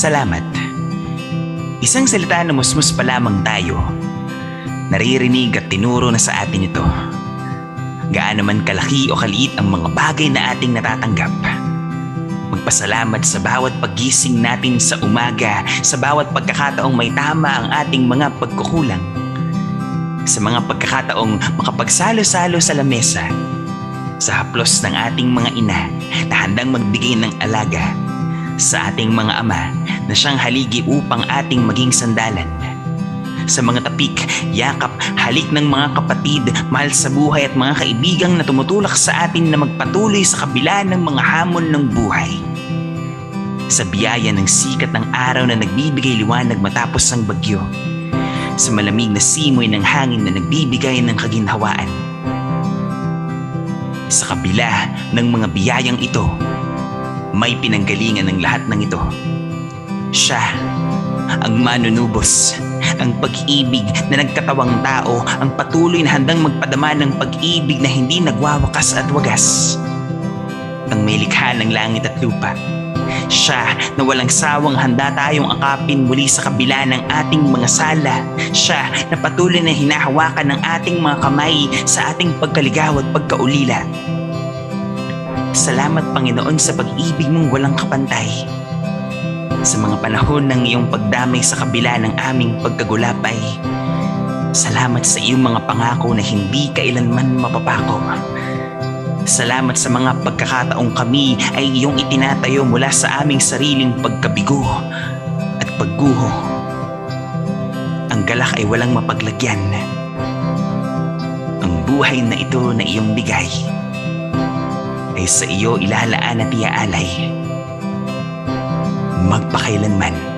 Salamat. Isang salita na musmus pa lamang tayo. Naririnig at tinuro na sa atin ito. Gaano man kalaki o kaliit ang mga bagay na ating natatanggap. Magpasalamat sa bawat paggising natin sa umaga, sa bawat pagkakataong may tama ang ating mga pagkukulang. Sa mga pagkakataong makapagsalo-salo sa lamesa, sa haplos ng ating mga ina na handang magbigay ng alaga, sa ating mga ama na siyang haligi upang ating maging sandalan, sa mga tapik, yakap, halik ng mga kapatid, mahal sa buhay at mga kaibigang na tumutulak sa atin na magpatuloy sa kabila ng mga hamon ng buhay. Sa biyaya ng sikat ng araw na nagbibigay liwanag matapos ang bagyo, sa malamig na simoy ng hangin na nagbibigay ng kaginhawaan. Sa kabila ng mga biyayang ito, may pinanggalingan ng lahat ng ito. Siya, ang manunubos, ang pag-ibig na nagkatawang tao, ang patuloy na handang magpadama ng pag-ibig na hindi nagwawakas at wagas. Ang may likha ng langit at lupa. Siya na walang sawang handa tayong akapin muli sa kabila ng ating mga sala. Siya na patuloy na hinahawakan ng ating mga kamay sa ating pagkaligaw at pagkaulila. Salamat, Panginoon, sa pag-ibig mong walang kapantay. Sa mga panahon ng iyong pagdamay sa kabila ng aming pagkagulapay. Salamat sa iyong mga pangako na hindi kailanman mapapako. Salamat sa mga pagkakataong kami ay iyong itinatayo mula sa aming sariling pagkabigo at pagguho. Ang galak ay walang mapaglagyan. Ang buhay na ito na iyong bigay ay sa iyo ilalaan at iaalay magpakailanman.